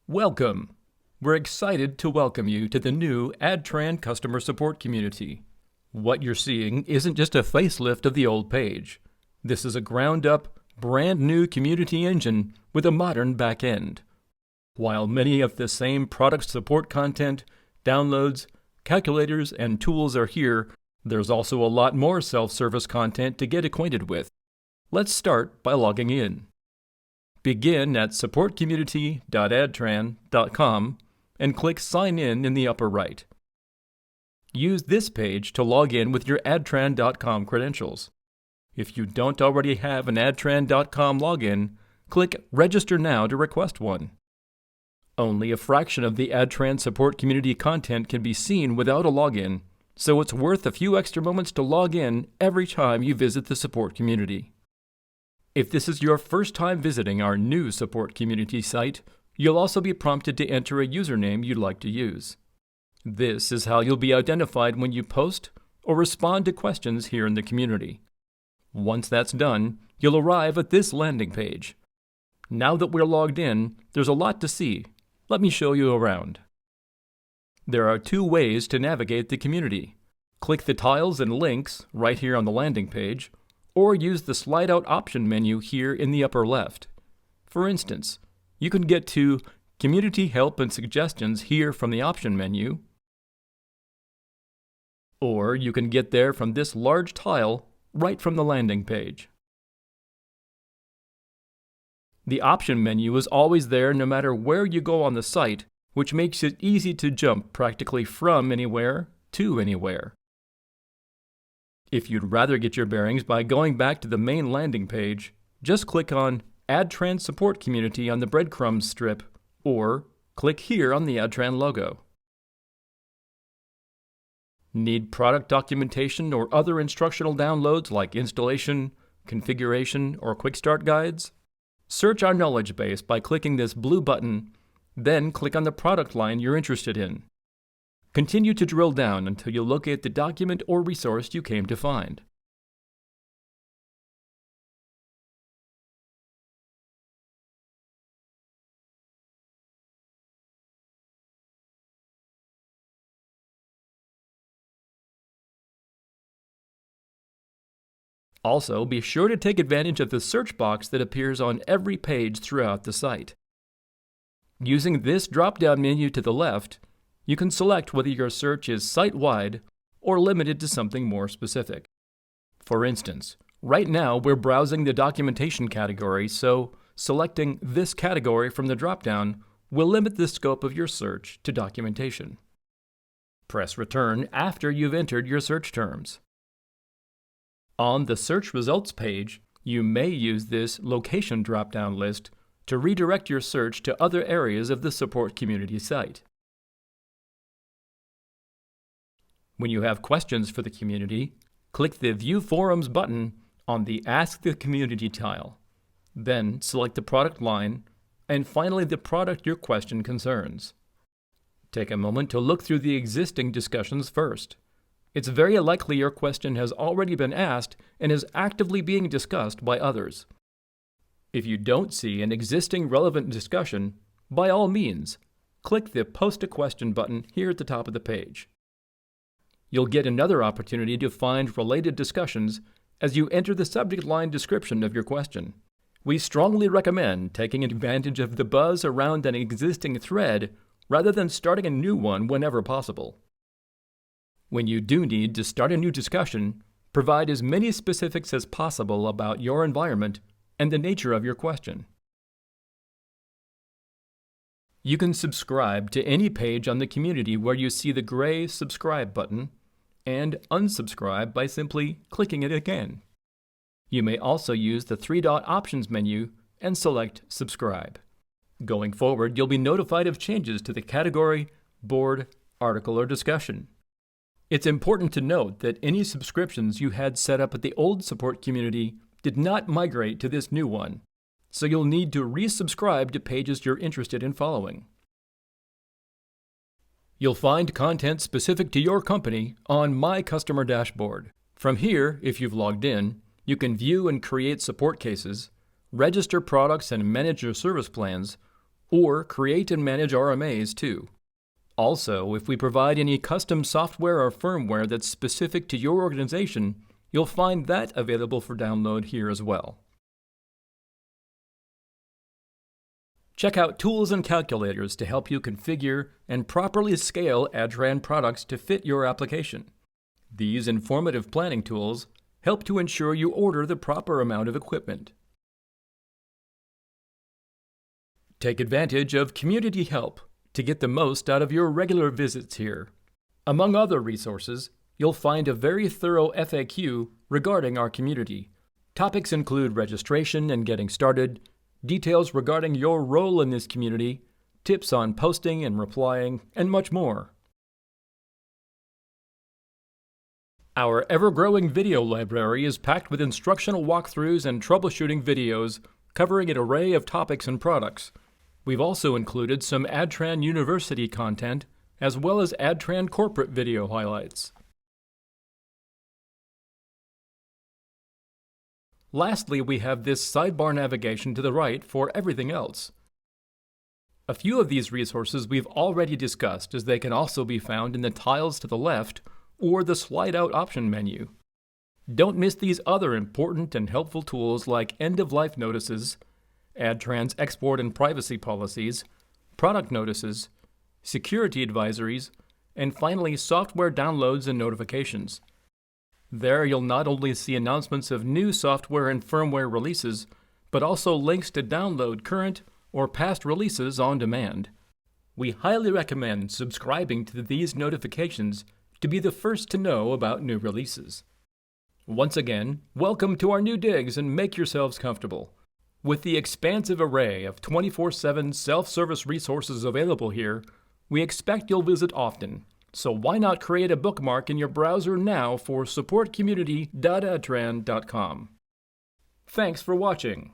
Welcome! We're excited to welcome you to the new ADTRAN Customer Support Community. What you're seeing isn't just a facelift of the old page. This is a ground-up, brand-new community engine with a modern back-end. While many of the same product support content, downloads, calculators, and tools are here, there's also a lot more self-service content to get acquainted with. Let's start by logging in. Begin at supportcommunity.adtran.com and click Sign in the upper right. Use this page to log in with your adtran.com credentials. If you don't already have an adtran.com login, click Register Now to request one. Only a fraction of the ADTRAN Support Community content can be seen without a login, so it's worth a few extra moments to log in every time you visit the support community. If this is your first time visiting our new support community site, you'll also be prompted to enter a username you'd like to use. This is how you'll be identified when you post or respond to questions here in the community. Once that's done, you'll arrive at this landing page. Now that we're logged in, there's a lot to see. Let me show you around. There are two ways to navigate the community. Click the tiles and links right here on the landing page, or use the slide out option menu here in the upper left. For instance, you can get to Community Help and Suggestions here from the option menu, or you can get there from this large tile right from the landing page. The option menu is always there no matter where you go on the site, which makes it easy to jump practically from anywhere to anywhere. If you'd rather get your bearings by going back to the main landing page, just click on ADTRAN Support Community on the breadcrumbs strip, or click here on the ADTRAN logo. Need product documentation or other instructional downloads like installation, configuration, or quick start guides? Search our knowledge base by clicking this blue button, then click on the product line you're interested in. Continue to drill down until you locate the document or resource you came to find. Also, be sure to take advantage of the search box that appears on every page throughout the site. Using this drop-down menu to the left, you can select whether your search is site-wide or limited to something more specific. For instance, right now we're browsing the documentation category, so selecting this category from the drop-down will limit the scope of your search to documentation. Press Return after you've entered your search terms. On the search results page, you may use this location drop-down list to redirect your search to other areas of the support community site. When you have questions for the community, click the View Forums button on the Ask the Community tile. Then select the product line, and finally the product your question concerns. Take a moment to look through the existing discussions first. It's very likely your question has already been asked and is actively being discussed by others. If you don't see an existing relevant discussion, by all means, click the Post a Question button here at the top of the page. You'll get another opportunity to find related discussions as you enter the subject line description of your question. We strongly recommend taking advantage of the buzz around an existing thread rather than starting a new one whenever possible. When you do need to start a new discussion, provide as many specifics as possible about your environment and the nature of your question. You can subscribe to any page on the community where you see the gray Subscribe button, and unsubscribe by simply clicking it again. You may also use the three-dot options menu and select Subscribe. Going forward, you'll be notified of changes to the category, board, article, or discussion. It's important to note that any subscriptions you had set up at the old support community did not migrate to this new one, so you'll need to resubscribe to pages you're interested in following. You'll find content specific to your company on My Customer Dashboard. From here, if you've logged in, you can view and create support cases, register products and manage your service plans, or create and manage RMAs too. Also, if we provide any custom software or firmware that's specific to your organization, you'll find that available for download here as well. Check out tools and calculators to help you configure and properly scale ADTRAN products to fit your application. These informative planning tools help to ensure you order the proper amount of equipment. Take advantage of community help to get the most out of your regular visits here. Among other resources, you'll find a very thorough FAQ regarding our community. Topics include registration and getting started, details regarding your role in this community, tips on posting and replying, and much more. Our ever-growing video library is packed with instructional walkthroughs and troubleshooting videos covering an array of topics and products. We've also included some ADTRAN University content, as well as ADTRAN corporate video highlights. Lastly, we have this sidebar navigation to the right for everything else. A few of these resources we've already discussed, as they can also be found in the tiles to the left or the slide-out option menu. Don't miss these other important and helpful tools like end-of-life notices, ADTRAN's export and privacy policies, product notices, security advisories, and finally software downloads and notifications. There you'll not only see announcements of new software and firmware releases, but also links to download current or past releases on demand. We highly recommend subscribing to these notifications to be the first to know about new releases. Once again, welcome to our new digs and make yourselves comfortable. With the expansive array of 24/7 self-service resources available here, we expect you'll visit often. So why not create a bookmark in your browser now for supportcommunity.adtran.com. Thanks for watching.